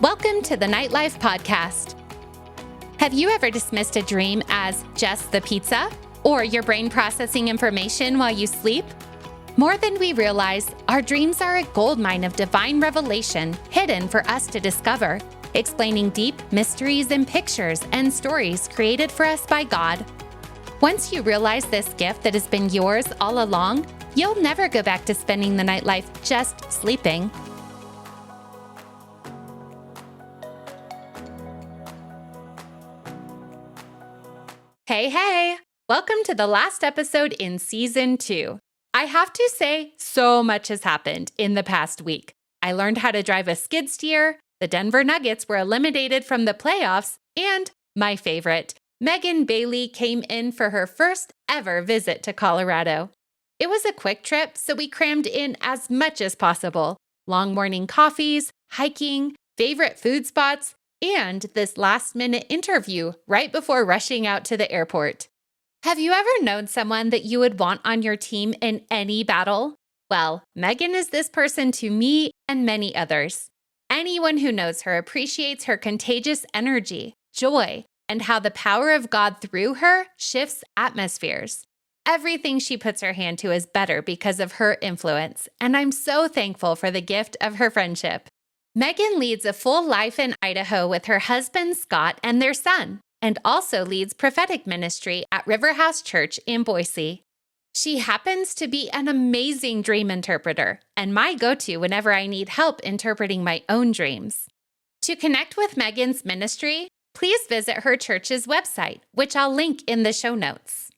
Welcome to the Nightlife Podcast. Have you ever dismissed a dream as just the pizza or your brain processing information while you sleep? More than we realize, our dreams are a goldmine of divine revelation hidden for us to discover, explaining deep mysteries in pictures and stories created for us by God. Once you realize this gift that has been yours all along, you'll never go back to spending the nightlife just sleeping. Hey, welcome to the last episode in Season 2. I have to say, so much has happened in the past week. I learned how to drive a skid steer, the Denver Nuggets were eliminated from the playoffs, and my favorite, Meghan Bailey came in for her first ever visit to Colorado. It was a quick trip, so we crammed in as much as possible. Long morning coffees, hiking, favorite food spots, and this last-minute interview right before rushing out to the airport. Have you ever known someone that you would want on your team in any battle? Well, Meghan is this person to me and many others. Anyone who knows her appreciates her contagious energy, joy, and how the power of God through her shifts atmospheres. Everything she puts her hand to is better because of her influence, and I'm so thankful for the gift of her friendship. Meghan leads a full life in Idaho with her husband, Scott, and their son, and also leads prophetic ministry at River House Church in Boise. She happens to be an amazing dream interpreter and my go-to whenever I need help interpreting my own dreams. To connect with Meghan's ministry, please visit her church's website, which I'll link in the show notes.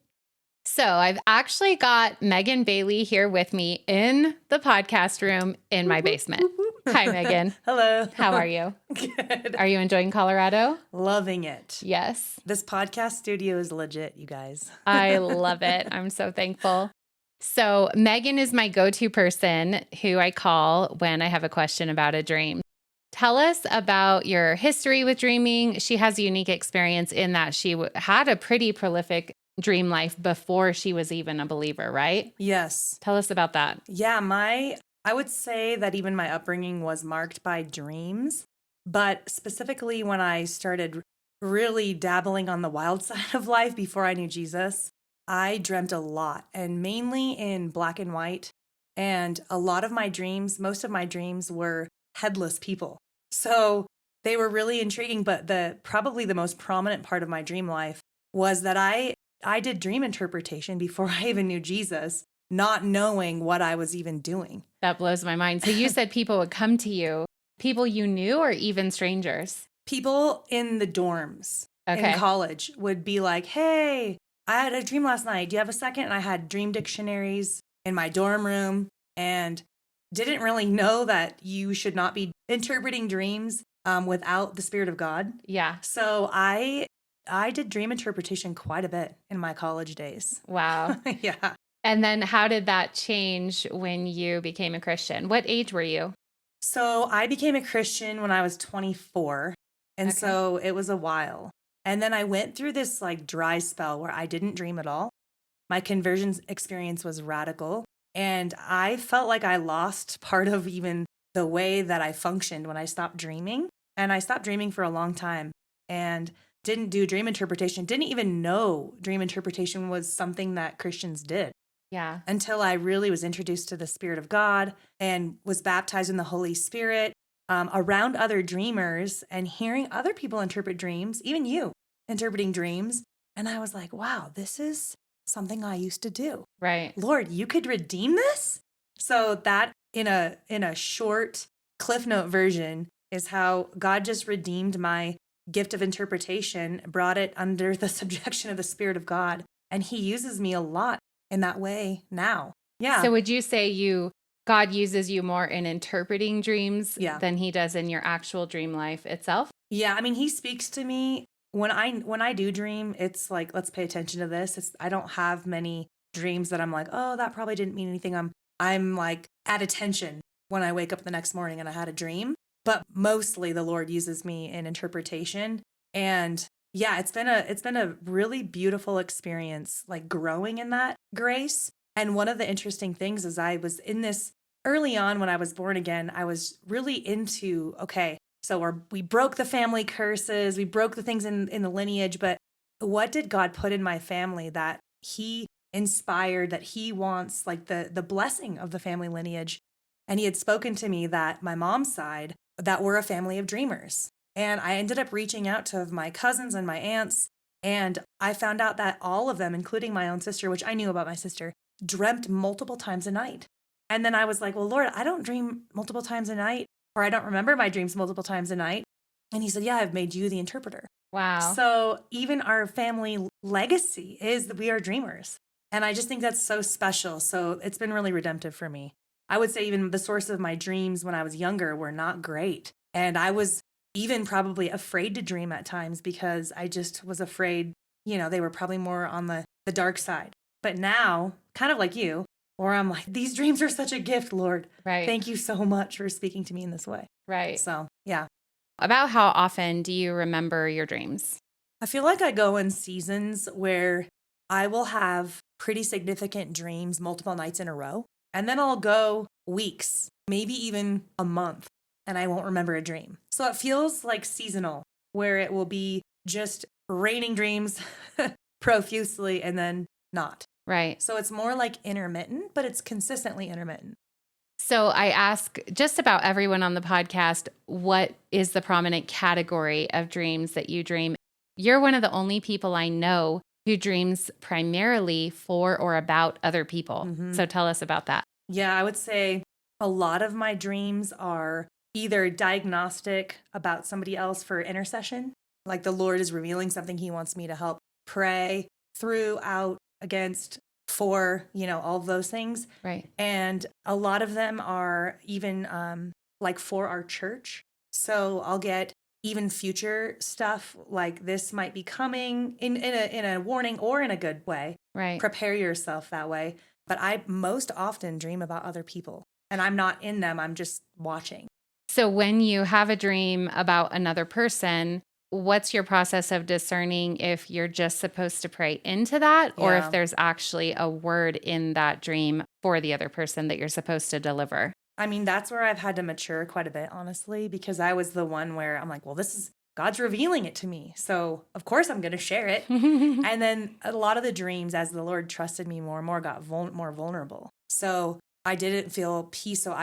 So I've actually got Meghan Bailey here with me in the podcast room in my basement. Hi, Meghan. Hello. How are you? Good. Are you enjoying Colorado? Loving it. Yes. This podcast studio is legit, you guys. I love it. I'm so thankful. So Meghan is my go-to person who I call when I have a question about a dream. Tell us about your history with dreaming. She has a unique experience in that she had a pretty prolific dream life before she was even a believer, right? Yes. Tell us about that. Yeah, I would say that even my upbringing was marked by dreams, but specifically when I started really dabbling on the wild side of life before I knew Jesus, I dreamt a lot, and mainly in black and white. And a lot of my dreams, most of my dreams were headless people. So they were really intriguing, but probably the most prominent part of my dream life was that I did dream interpretation before I even knew Jesus, not knowing what I was even doing. That blows my mind. So you said people would come to you, people you knew or even strangers? People in the dorms in college would be like, hey, I had a dream last night. Do you have a second? And I had dream dictionaries in my dorm room and didn't really know that you should not be interpreting dreams without the Spirit of God. Yeah. So I did dream interpretation quite a bit in my college days. Wow. Yeah. And then how did that change when you became a Christian? What age were you? So I became a Christian when I was 24. And so it was a while. And then I went through this like dry spell where I didn't dream at all. My conversion experience was radical. And I felt like I lost part of even the way that I functioned when I stopped dreaming. And I stopped dreaming for a long time and didn't do dream interpretation, didn't even know dream interpretation was something that Christians did. Yeah. Until I really was introduced to the Spirit of God and was baptized in the Holy Spirit around other dreamers and hearing other people interpret dreams, even you interpreting dreams. And I was like, wow, this is something I used to do. Right. Lord, you could redeem this? So that in a short Cliff Note version is how God just redeemed my gift of interpretation, brought it under the subjection of the Spirit of God. And he uses me a lot in that way now. Yeah. So would you say God uses you more in interpreting dreams than he does in your actual dream life itself? Yeah. I mean, he speaks to me when I do dream. It's like, let's pay attention to this. I don't have many dreams that I'm like, oh, that probably didn't mean anything. I'm like at attention when I wake up the next morning and I had a dream. But mostly the Lord uses me in interpretation. And yeah, it's been a really beautiful experience, like growing in that grace. And one of the interesting things is I was in this early on when I was born again, I was really into, okay, So we broke the family curses, we broke the things in the lineage. But what did God put in my family that he inspired, that he wants, like the blessing of the family lineage? And he had spoken to me that my mom's side, that we're a family of dreamers. And I ended up reaching out to my cousins and my aunts. And I found out that all of them, including my own sister, which I knew about my sister, dreamt multiple times a night. And then I was like, well, Lord, I don't dream multiple times a night, or I don't remember my dreams multiple times a night. And he said, yeah, I've made you the interpreter. Wow. So even our family legacy is that we are dreamers. And I just think that's so special. So it's been really redemptive for me. I would say even the source of my dreams when I was younger were not great. And I was even probably afraid to dream at times because I just was afraid, they were probably more on the dark side. But now, kind of like you, where I'm like, these dreams are such a gift, Lord. Right. Thank you so much for speaking to me in this way. Right. So, yeah. About how often do you remember your dreams? I feel like I go in seasons where I will have pretty significant dreams multiple nights in a row. And then I'll go weeks, maybe even a month, and I won't remember a dream. So it feels like seasonal, where it will be just raining dreams profusely and then not. Right. So it's more like intermittent, but it's consistently intermittent. So I ask just about everyone on the podcast, what is the prominent category of dreams that you dream? You're one of the only people I know who dreams primarily for or about other people. Mm-hmm. So tell us about that. Yeah, I would say a lot of my dreams are either diagnostic about somebody else for intercession, like the Lord is revealing something he wants me to help pray through, out, against, for, all of those things. Right. And a lot of them are even like for our church. So I'll get even future stuff like this might be coming in a warning or in a good way. Right. Prepare yourself that way. But I most often dream about other people and I'm not in them. I'm just watching. So when you have a dream about another person, what's your process of discerning if you're just supposed to pray into that or if there's actually a word in that dream for the other person that you're supposed to deliver? I mean, that's where I've had to mature quite a bit, honestly, because I was the one where I'm like, well, this is God's revealing it to me. So of course I'm going to share it. And then a lot of the dreams, as the Lord trusted me more and more, got more vulnerable. So I didn't feel peace. So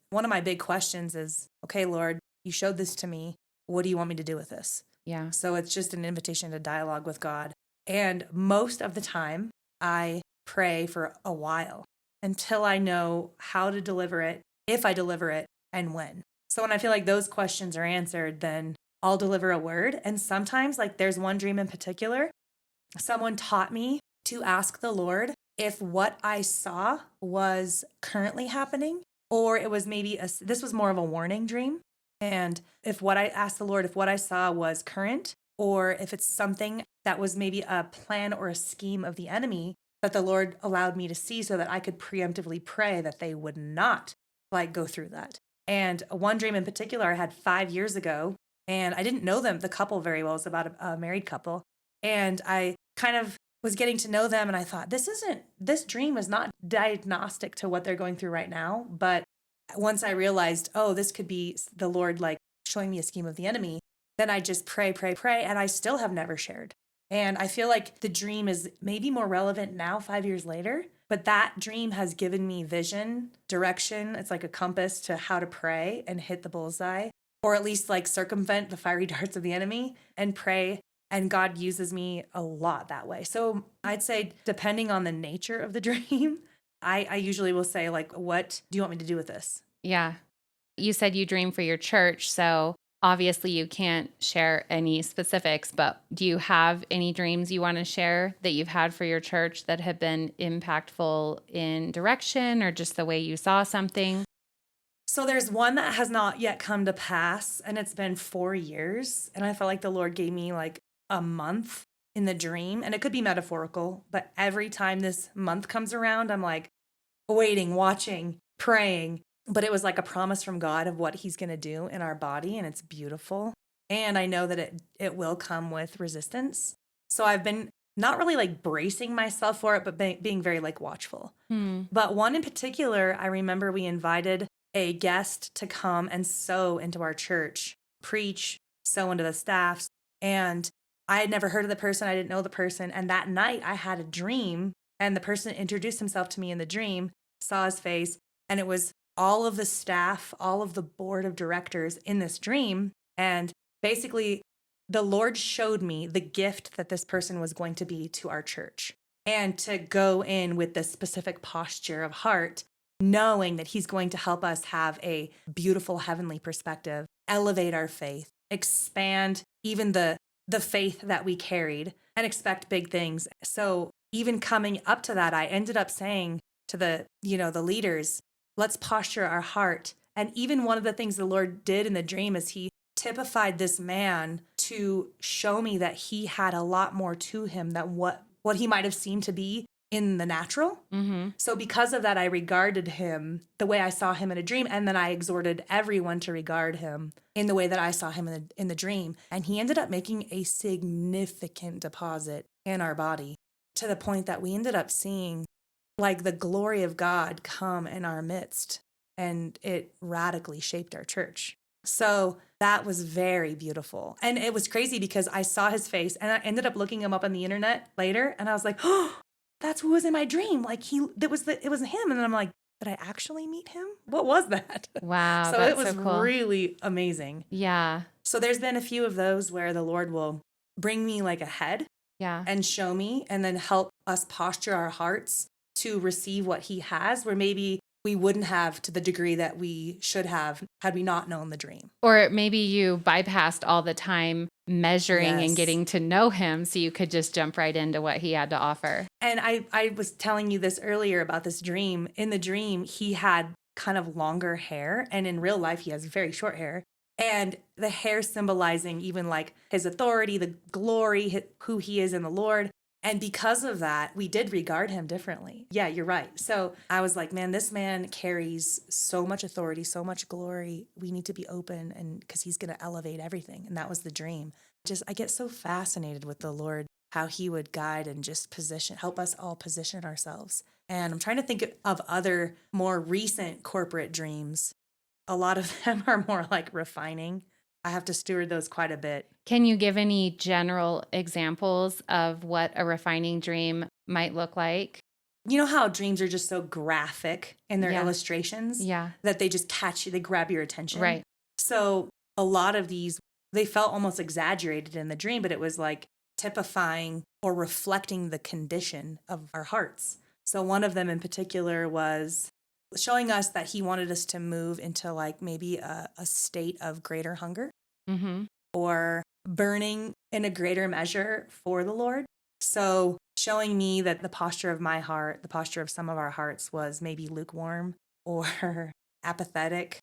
one of my big questions is, okay, Lord, you showed this to me. What do you want me to do with this? Yeah. So it's just an invitation to dialogue with God. And most of the time, I pray for a while until I know how to deliver it, if I deliver it, and when. So when I feel like those questions are answered, then I'll deliver a word. And sometimes, like there's one dream in particular, someone taught me to ask the Lord if what I saw was currently happening, or it was maybe this was more of a warning dream. And if what I asked the Lord, if what I saw was current, or if it's something that was maybe a plan or a scheme of the enemy that the Lord allowed me to see so that I could preemptively pray that they would not go through that. And one dream in particular I had 5 years ago, and I didn't know the couple very well. It's about a married couple. And I kind of was getting to know them, and I thought, this dream is not diagnostic to what they're going through right now. But once I realized, oh, this could be the Lord showing me a scheme of the enemy, then I just pray, and I still have never shared. And I feel like the dream is maybe more relevant now, 5 years later, but that dream has given me vision, direction. It's like a compass to how to pray and hit the bullseye, or at least circumvent the fiery darts of the enemy and pray. And God uses me a lot that way. So I'd say, depending on the nature of the dream, I usually will say, what do you want me to do with this? Yeah. You said you dream for your church, so obviously you can't share any specifics, but do you have any dreams you want to share that you've had for your church that have been impactful in direction or just the way you saw something? So there's one that has not yet come to pass, and it's been 4 years, and I felt like the Lord gave me a month in the dream, and it could be metaphorical, but every time this month comes around, I'm waiting, watching, praying. But it was like a promise from God of what he's going to do in our body, and it's beautiful. And I know that it will come with resistance. So I've been not really bracing myself for it, but being very watchful. But one in particular, I remember we invited a guest to come and sow into our church preach, sow into the staffs. And I had never heard of the person. I didn't know the person. And that night I had a dream, and the person introduced himself to me in the dream, saw his face, and it was all of the staff, all of the board of directors in this dream. And basically, the Lord showed me the gift that this person was going to be to our church, and to go in with this specific posture of heart, knowing that he's going to help us have a beautiful heavenly perspective, elevate our faith, expand even the faith that we carried, and expect big things. So even coming up to that, I ended up saying to the leaders, let's posture our heart. And even one of the things the Lord did in the dream is he typified this man to show me that he had a lot more to him than what he might have seemed to be in the natural. Mm-hmm. So because of that, I regarded him the way I saw him in a dream. And then I exhorted everyone to regard him in the way that I saw him in the dream. And he ended up making a significant deposit in our body, to the point that we ended up seeing like the glory of God come in our midst. And it radically shaped our church. So that was very beautiful. And it was crazy because I saw his face, and I ended up looking him up on the internet later, and I was like, oh, that's who was in my dream. Like it was him. And then I'm like, did I actually meet him? What was that? Wow, So that's it was so cool. really amazing. Yeah. So there's been a few of those where the Lord will bring me like ahead Yeah. and show me, and then help us posture our hearts to receive what he has, where maybe we wouldn't have to the degree that we should have had we not known the dream. Or maybe you bypassed all the time measuring and Yes. getting to know him, so you could just jump right into what he had to offer. And I was telling you this earlier about this dream. In the dream, he had kind of longer hair, and in real life, he has very short hair. And the hair symbolizing even like his authority, the glory, who he is in the Lord. And because of that, we did regard him differently. Yeah, you're right. So I was like, man, this man carries so much authority, so much glory. We need to be open, and because he's going to elevate everything. And that was the dream. I get so fascinated with the Lord, how he would guide and just help us all position ourselves. And I'm trying to think of other more recent corporate dreams. A lot of them are more like refining. I have to steward those quite a bit. Can you give any general examples of what a refining dream might look like? You know how dreams are just so graphic in their Yeah. illustrations Yeah. that they just catch you, they grab your attention. Right. So a lot of these, they felt almost exaggerated in the dream, but it was like typifying or reflecting the condition of our hearts. So one of them in particular was showing us that he wanted us to move into like maybe a state of greater hunger, Mm-hmm. or burning in a greater measure for the Lord. So showing me that the posture of my heart, the posture of some of our hearts, was maybe lukewarm or apathetic.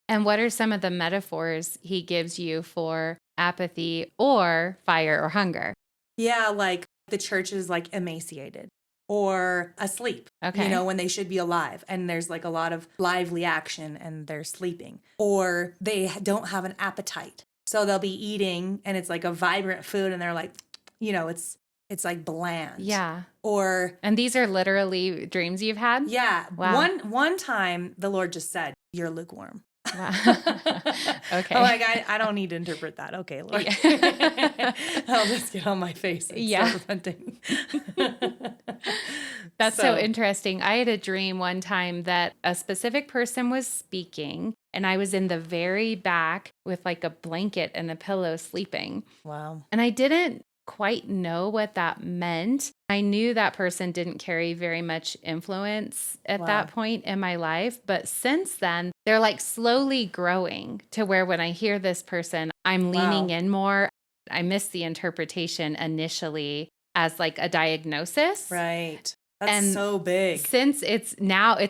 And what are some of the metaphors he gives you for apathy or fire or hunger? Yeah, like the church is like emaciated or asleep, Okay. when they should be alive, and there's like a lot of lively action and they're sleeping, or they don't have an appetite. So they'll be eating and it's like a vibrant food, and they're like, it's like bland. Yeah. Or And these are literally dreams you've had? yeah, Wow. one time the Lord just said, "You're lukewarm." Wow. Okay. I'm like, I don't need to interpret that. Okay, Lord. Yeah. I'll just get on my face and Yeah. start repenting. That's so interesting. I had a dream one time that a specific person was speaking, and I was in the very back with like a blanket and a pillow sleeping. Wow. And I didn't quite know what that meant. I knew that person didn't carry very much influence at Wow. that point in my life. But since then, they're like slowly growing to where when I hear this person, I'm leaning in more. I missed the interpretation initially as like a diagnosis. Right. That's And so big. Since it's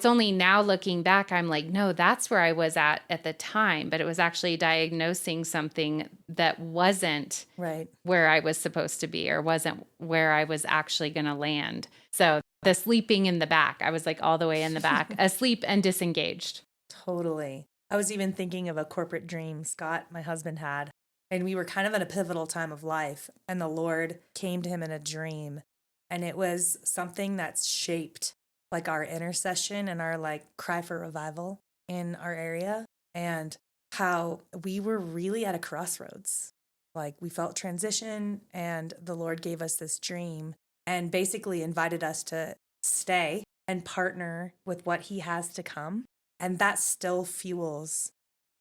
only now looking back, I'm like, no, that's where I was at the time. But it was actually diagnosing something that wasn't Right. where I was supposed to be, or wasn't where I was actually going to land. So the sleeping in the back, I was like all the way in the back, asleep and disengaged. Totally. I was even thinking of a corporate dream Scott, my husband, had. And we were kind of in a pivotal time of life. And the Lord came to him in a dream. And it was something that's shaped like our intercession and our like cry for revival in our area. And how we were really at a crossroads. Like we felt transition, and the Lord gave us this dream and basically invited us to stay and partner with what he has to come. And that still fuels,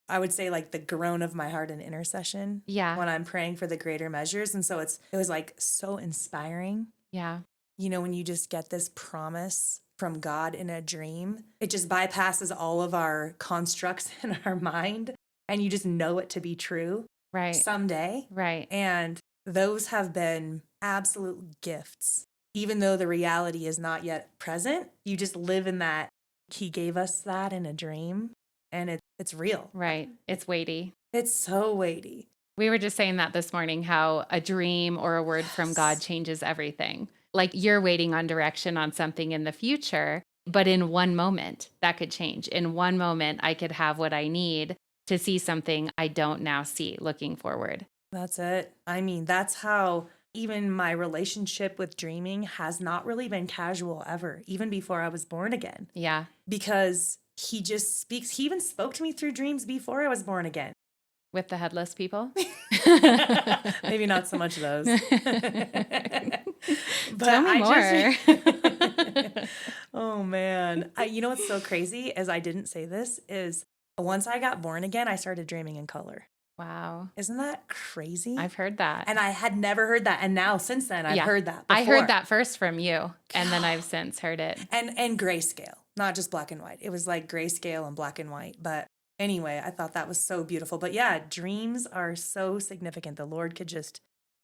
I would say, like the groan of my heart in intercession Yeah. when I'm praying for the greater measures. And so it was like so inspiring. Yeah. You know, when you just get this promise from God in a dream, it just bypasses all of our constructs in our mind, and you just know it to be true Right. someday. Right. And those have been absolute gifts. Even though the reality is not yet present, you just live in that. He gave us that in a dream, and it's real. Right. It's weighty. It's so weighty. We were just saying that this morning, how a dream or a word from God changes everything. Like you're waiting on direction on something in the future, but in one moment that could change. In one moment, I could have what I need to see something I don't now see looking forward. That's it. I mean, that's how even my relationship with dreaming has not really been casual ever, even before I was born again. Yeah. Because he just speaks. He even spoke to me through dreams before I was born again. With the headless people? Maybe not so much those. But Tell me more. Oh man. You know what's so crazy is I didn't say this is once I got born again, I started dreaming in color. Wow. Isn't that crazy? I've heard that. And I had never heard that. And now since then I've heard that before. I heard that first from you, and then I've since heard it. And grayscale, not just black and white. It was like grayscale and black and white. But anyway, I thought that was so beautiful. But yeah, dreams are so significant. The Lord could just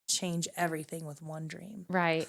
change everything with one dream. Right.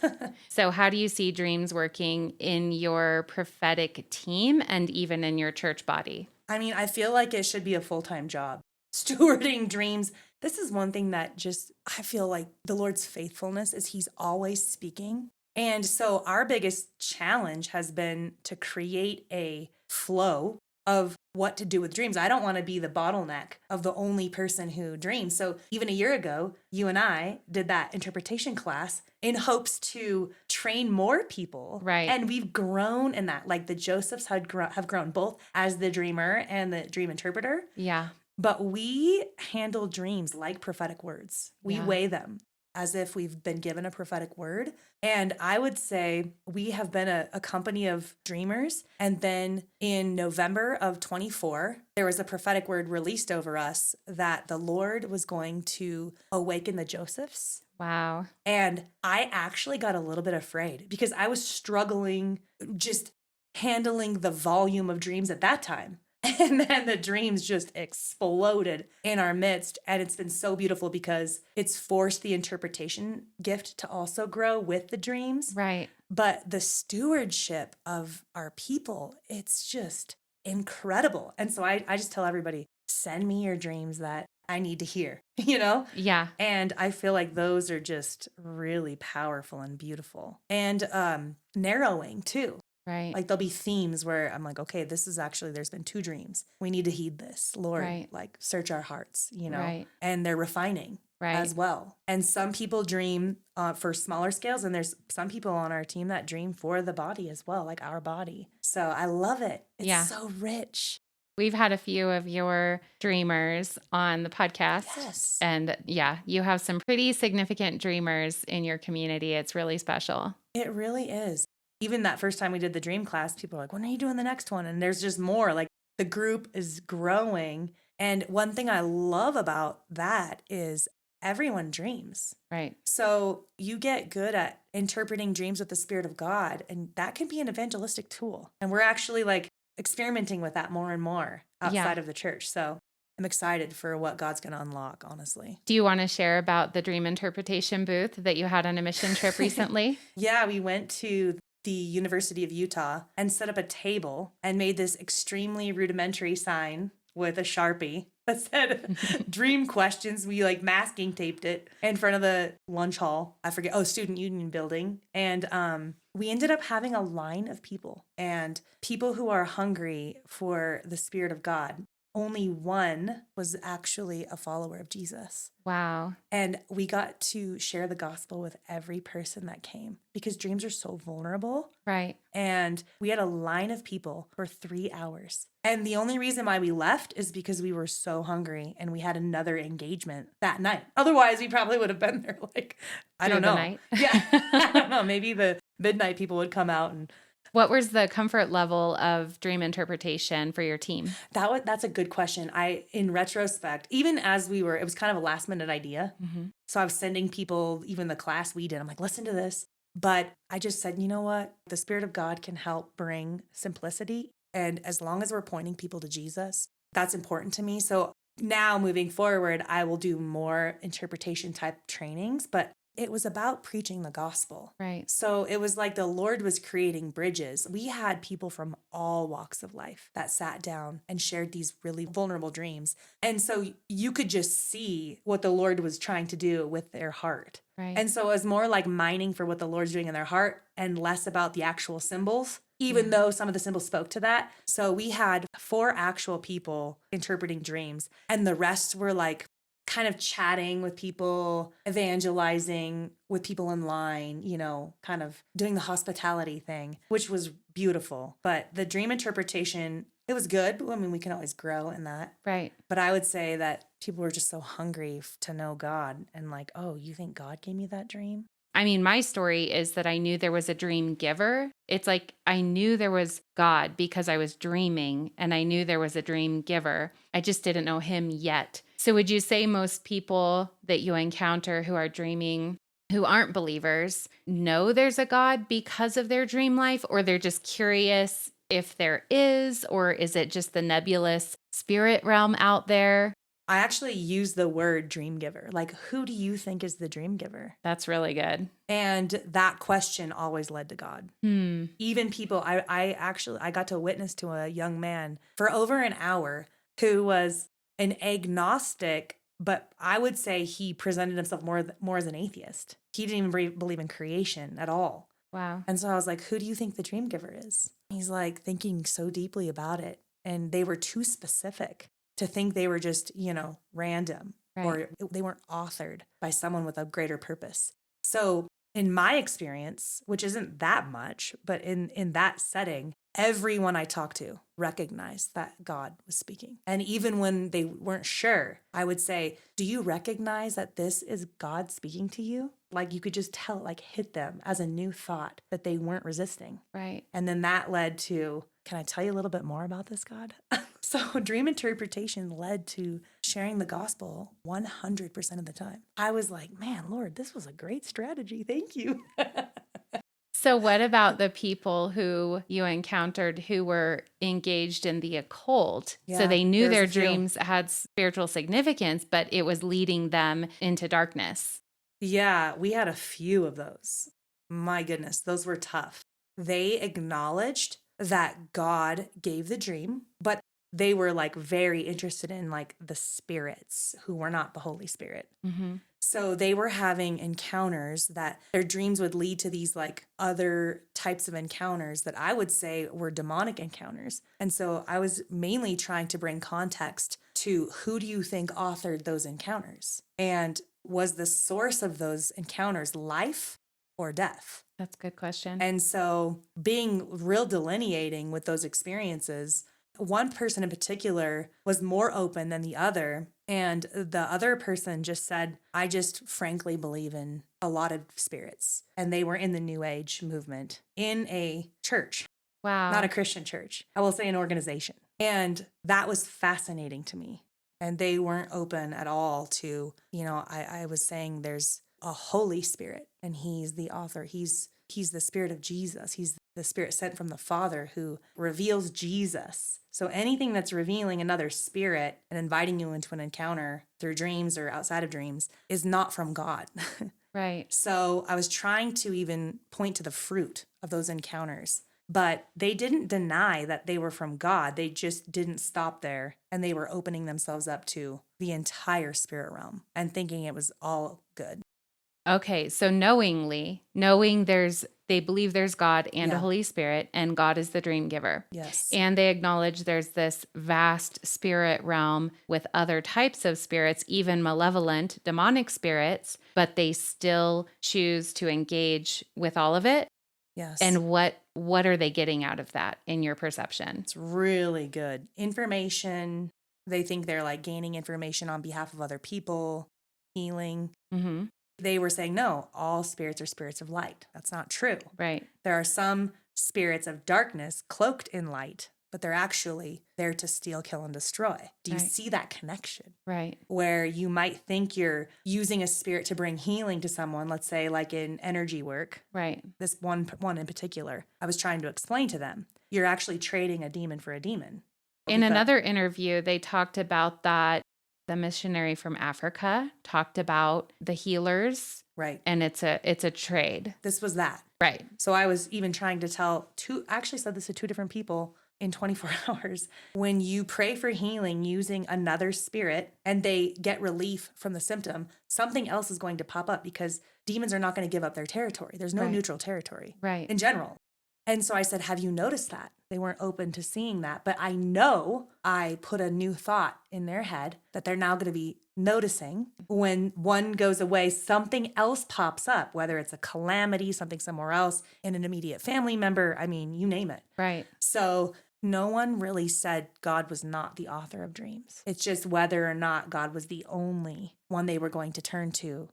So how do you see dreams working in your prophetic team and even in your church body? I mean, I feel like it should be a full-time job. Stewarding dreams. This is one thing that just, I feel like the Lord's faithfulness is he's always speaking. And so our biggest challenge has been to create a flow of what to do with dreams. I don't want to be the bottleneck of the only person who dreams. So even a year ago, you and I did that interpretation class in hopes to train more people. Right. And we've grown in that. Like the Josephs have grown both as the dreamer and the dream interpreter. Yeah. But we handle dreams like prophetic words. We weigh them as if we've been given a prophetic word. And I would say we have been a company of dreamers. And then in November of 24, there was a prophetic word released over us that the Lord was going to awaken the Josephs. Wow. And I actually got a little bit afraid because I was struggling just handling the volume of dreams at that time. And then the dreams just exploded in our midst. And it's been so beautiful because it's forced the interpretation gift to also grow with the dreams. Right. But the stewardship of our people, it's just incredible. And so I just tell everybody, send me your dreams that I need to hear, you know? Yeah. And I feel like those are just really powerful and beautiful and narrowing too. Right. Like there'll be themes where I'm like, okay, this is actually, there's been 2 dreams. We need to heed this. Lord, like search our hearts, you know, Right. and they're refining as well. And some people dream for smaller scales, and there's some people on our team that dream for the body as well, like our body. So I love it. It's so rich. We've had a few of your dreamers on the podcast. Yes. And yeah, you have some pretty significant dreamers in your community. It's really special. It really is. Even that first time we did the dream class, people are like, when are you doing the next one? And there's just more. Like the group is growing. And one thing I love about that is everyone dreams. Right. So you get good at interpreting dreams with the Spirit of God. And that can be an evangelistic tool. And we're actually like experimenting with that more and more outside of the church. So I'm excited for what God's going to unlock, honestly. Do you want to share about the dream interpretation booth that you had on a mission trip recently? Yeah, we went to the University of Utah and set up a table and made this extremely rudimentary sign with a Sharpie that said dream questions. We like masking taped it in front of the lunch hall. I forget. Oh, Student Union building. And we ended up having a line of people and people who are hungry for the Spirit of God. only one was actually a follower of Jesus. Wow. And we got to share the gospel with every person that came because dreams are so vulnerable. Right. And we had a line of people for 3 hours. And the only reason why we left is because we were so hungry and we had another engagement that night. Otherwise, we probably would have been there like, I Through don't the know. night. Yeah. I don't know. Maybe the midnight people would come out and What was the comfort level of dream interpretation for your team? that's a good question. In retrospect, even as it was kind of a last minute idea. Mm-hmm. So I was sending people, even the class we did, I'm like, listen to this. But I just said, you know what? The Spirit of God can help bring simplicity. And as long as we're pointing people to Jesus, that's important to me. So now moving forward, I will do more interpretation type trainings, but it was about preaching the gospel. Right. So it was like the Lord was creating bridges. We had people from all walks of life that sat down and shared these really vulnerable dreams. And so you could just see what the Lord was trying to do with their heart. Right. And so it was more like mining for what the Lord's doing in their heart and less about the actual symbols, even though some of the symbols spoke to that. So we had 4 actual people interpreting dreams, and the rest were like kind of chatting with people, evangelizing with people in line, kind of doing the hospitality thing, which was beautiful. But the dream interpretation, it was good. I mean, we can always grow in that. Right. But I would say that people were just so hungry to know God and like, oh, you think God gave me that dream? I mean, my story is that I knew there was a dream giver. It's like I knew there was God because I was dreaming, and I knew there was a dream giver. I just didn't know him yet. So would you say most people that you encounter who are dreaming, who aren't believers, know there's a God because of their dream life, or they're just curious if there is, or is it just the nebulous spirit realm out there? I actually use the word dream giver. Like, who do you think is the dream giver? That's really good. And that question always led to God. Even people, I got to witness to a young man for over an hour who was an agnostic, but I would say he presented himself more as an atheist. He didn't even believe in creation at all. Wow. And so I was like, who do you think the dream giver is? He's like thinking so deeply about it. And they were too specific to think they were just, random, Right. or they weren't authored by someone with a greater purpose. So in my experience, which isn't that much, but in that setting, everyone I talked to recognized that God was speaking. And even when they weren't sure, I would say, do you recognize that this is God speaking to you? Like you could just tell it like hit them as a new thought that they weren't resisting. Right. And then that led to, can I tell you a little bit more about this God? So dream interpretation led to sharing the gospel 100% of the time. I was like, man, Lord, this was a great strategy. Thank you. So what about the people who you encountered who were engaged in the occult? So Yeah, they knew there's their a few. dreams had spiritual significance, but it was leading them into darkness. Yeah, we had a few of those. My goodness, those were tough. They acknowledged that God gave the dream, but they were like very interested in like the spirits who were not the Holy Spirit. Mm-hmm. So they were having encounters that their dreams would lead to these like other types of encounters that I would say were demonic encounters. And so I was mainly trying to bring context to who do you think authored those encounters? And was the source of those encounters life or death? That's a good question. And so being real delineating with those experiences, one person in particular was more open than the other. And the other person just said, I just frankly believe in a lot of spirits. And they were in the New Age movement in a church, Wow. not a Christian church. I will say an organization. And that was fascinating to me. And they weren't open at all to, I was saying there's a Holy Spirit and he's the author. He's the Spirit of Jesus. He's the Spirit sent from the Father who reveals Jesus. So anything that's revealing another spirit and inviting you into an encounter through dreams or outside of dreams is not from God. Right. So I was trying to even point to the fruit of those encounters, but they didn't deny that they were from God. They just didn't stop there, and they were opening themselves up to the entire spirit realm and thinking it was all good. Okay, so knowing they believe there's God and a Yeah. Holy Spirit, and God is the dream giver. Yes. And they acknowledge there's this vast spirit realm with other types of spirits, even malevolent, demonic spirits, but they still choose to engage with all of it. Yes. And what are they getting out of that in your perception? It's really good. Information. They think they're like gaining information on behalf of other people, healing. Mm-hmm. They were saying, no, all spirits are spirits of light. That's not true. Right. There are some spirits of darkness cloaked in light, but they're actually there to steal, kill, and destroy. Do you Right. see that connection? Right. Where you might think you're using a spirit to bring healing to someone, let's say like in energy work. Right. This one in particular, I was trying to explain to them, you're actually trading a demon for a demon. In another interview, they talked about that the missionary from Africa talked about the healers. Right. And it's a trade. This was that. Right. So I was even trying to tell I actually said this to two different people in 24 hours. When you pray for healing using another spirit and they get relief from the symptom, something else is going to pop up because demons are not going to give up their territory. There's no neutral territory in general. And so I said, have you noticed that? They weren't open to seeing that. But I know I put a new thought in their head that they're now going to be noticing when one goes away, something else pops up, whether it's a calamity, something somewhere else, in an immediate family member. I mean, you name it. Right. So no one really said God was not the author of dreams. It's just whether or not God was the only one they were going to turn to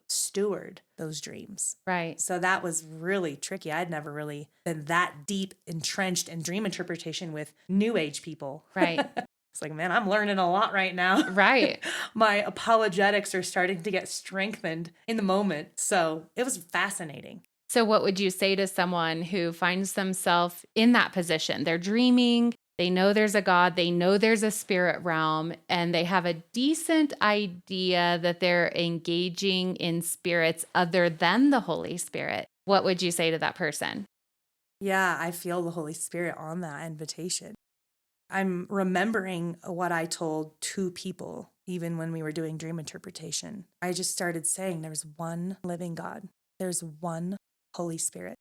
steward those dreams. Right. So that was really tricky. I'd never really been that deep entrenched in dream interpretation with New Age people. Right. It's like, man, I'm learning a lot right now. Right. My apologetics are starting to get strengthened in the moment. So it was fascinating. So what would you say to someone who finds themselves in that position? They're dreaming, they know there's a God, they know there's a spirit realm, and they have a decent idea that they're engaging in spirits other than the Holy Spirit. What would you say to that person? Yeah, I feel the Holy Spirit on that invitation. I'm remembering what I told two people, even when we were doing dream interpretation. I just started saying there's one living God. There's one Holy Spirit.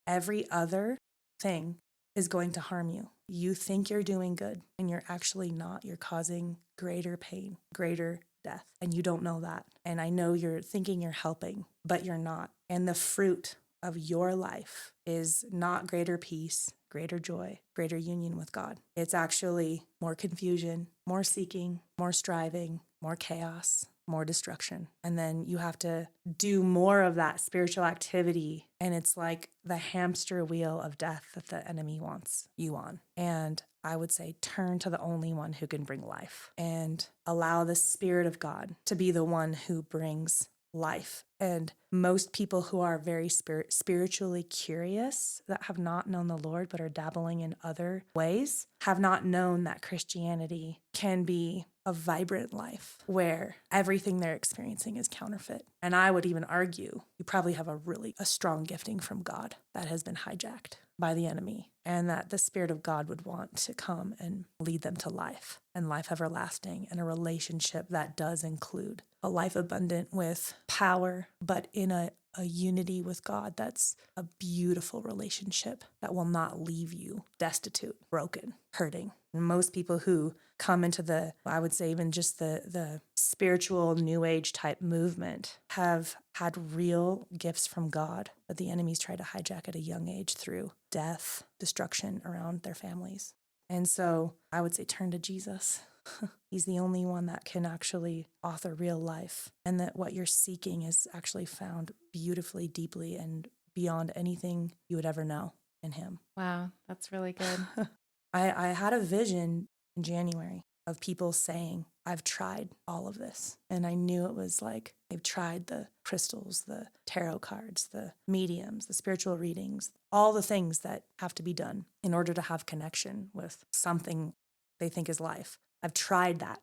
Every other thing is going to harm you. You think you're doing good and you're actually not. You're causing greater pain, greater death, and you don't know that. And I know you're thinking you're helping, but you're not. And the fruit of your life is not greater peace, greater joy, greater union with God. It's actually more confusion, more seeking, more striving, more chaos, more destruction. And then you have to do more of that spiritual activity. And it's like the hamster wheel of death that the enemy wants you on. And I would say turn to the only one who can bring life and allow the Spirit of God to be the one who brings life. And most people who are very spiritually curious, that have not known the Lord but are dabbling in other ways, have not known that Christianity can be a vibrant life where everything they're experiencing is counterfeit. And I would even argue you probably have a strong gifting from God that has been hijacked by the enemy, and that the Spirit of God would want to come and lead them to life and life everlasting, and a relationship that does include a life abundant with power, but in a unity with God that's a beautiful relationship that will not leave you destitute, broken, hurting. And most people who come into I would say even just the spiritual New Age type movement have had real gifts from God that the enemies try to hijack at a young age through death, destruction around their families. And so I would say turn to Jesus. He's the only one that can actually author real life, and that what you're seeking is actually found beautifully, deeply, and beyond anything you would ever know in him. Wow, that's really good. I had a vision in January of people saying, I've tried all of this. And I knew it was like, they've tried the crystals, the tarot cards, the mediums, the spiritual readings, all the things that have to be done in order to have connection with something they think is life. I've tried that,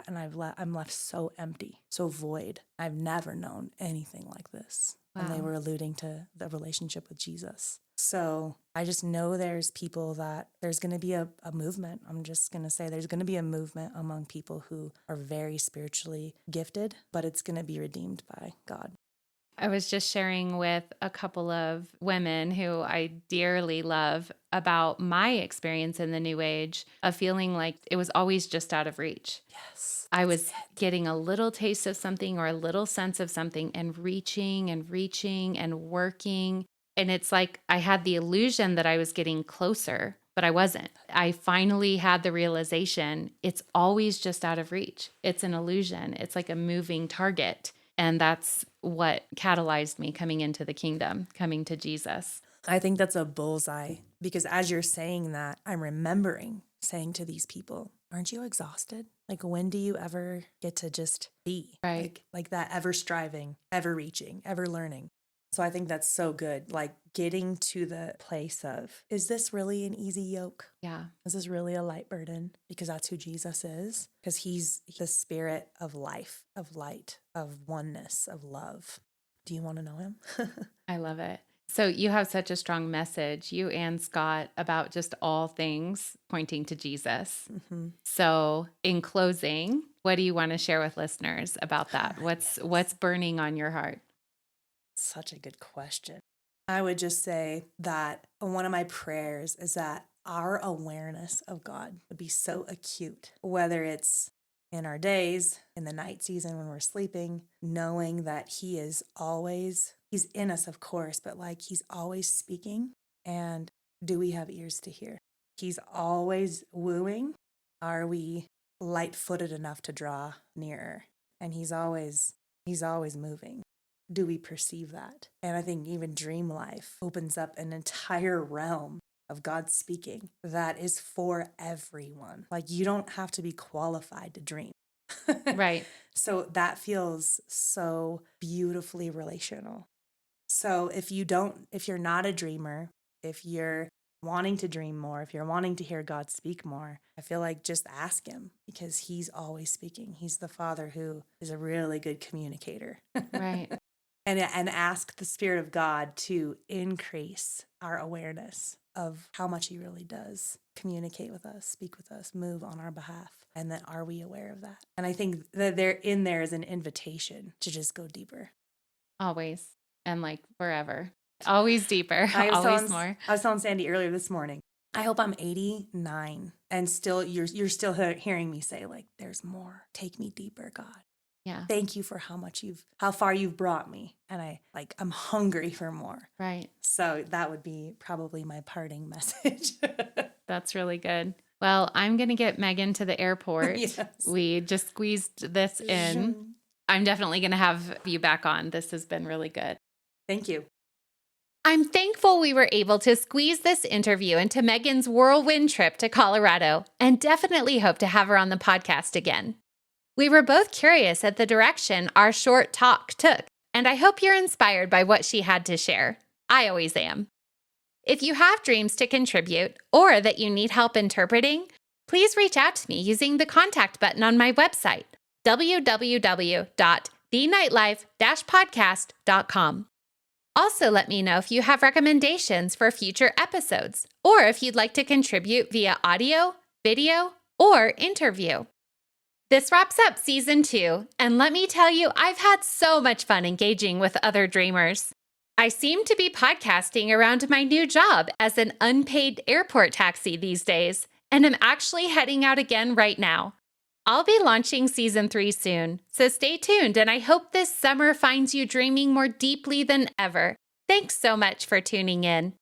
and I'm left so empty, so void. I've never known anything like this. Wow. And they were alluding to the relationship with Jesus. So I just know there's people that there's going to be a movement. I'm just going to say there's going to be a movement among people who are very spiritually gifted, but it's going to be redeemed by God. I was just sharing with a couple of women who I dearly love about my experience in the New Age of feeling like it was always just out of reach. Yes. I was getting a little taste of something or a little sense of something and reaching and working. And it's like I had the illusion that I was getting closer, but I wasn't. I finally had the realization it's always just out of reach. It's an illusion. It's like a moving target. And that's what catalyzed me coming into the kingdom, coming to Jesus. I think that's a bullseye because as you're saying that, I'm remembering saying to these people, aren't you exhausted? Like, when do you ever get to just be? Right. Like that ever striving, ever reaching, ever learning. So I think that's so good. Like getting to the place of, is this really an easy yoke? Yeah. Is this really a light burden? Because that's who Jesus is. Because he's the spirit of life, of light, of oneness, of love. Do you want to know him? I love it. So you have such a strong message, you and Scott, about just all things pointing to Jesus. Mm-hmm. So in closing, what do you want to share with listeners about that? What's burning on your heart? Such a good question. I would just say that one of my prayers is that our awareness of God would be so acute, whether it's in our days, in the night season when we're sleeping, knowing that he's in us, of course, but like he's always speaking. And do we have ears to hear? He's always wooing. Are we light-footed enough to draw nearer? And he's always moving. Do we perceive that? And I think even dream life opens up an entire realm of God speaking that is for everyone. Like you don't have to be qualified to dream. Right. So that feels so beautifully relational. So if you're not a dreamer, if you're wanting to dream more, if you're wanting to hear God speak more, I feel like just ask him because he's always speaking. He's the Father who is a really good communicator. Right. And ask the Spirit of God to increase our awareness of how much he really does communicate with us, speak with us, move on our behalf. And then are we aware of that? And I think that there is an invitation to just go deeper. Always. And like forever. Always deeper. Always more. I was telling Sandy earlier this morning, I hope I'm 89 and still you're still hearing me say like, there's more. Take me deeper, God. Yeah. Thank you for how far you've brought me. And I'm hungry for more. Right. So that would be probably my parting message. That's really good. Well, I'm going to get Meghan to the airport. Yes. We just squeezed this in. I'm definitely going to have you back on. This has been really good. Thank you. I'm thankful we were able to squeeze this interview into Meghan's whirlwind trip to Colorado and definitely hope to have her on the podcast again. We were both curious at the direction our short talk took, and I hope you're inspired by what she had to share. I always am. If you have dreams to contribute or that you need help interpreting, please reach out to me using the contact button on my website, www.thenightlife-podcast.com. Also, let me know if you have recommendations for future episodes or if you'd like to contribute via audio, video, or interview. This wraps up season 2, and let me tell you, I've had so much fun engaging with other dreamers. I seem to be podcasting around my new job as an unpaid airport taxi these days, and I'm actually heading out again right now. I'll be launching season 3 soon, so stay tuned, and I hope this summer finds you dreaming more deeply than ever. Thanks so much for tuning in.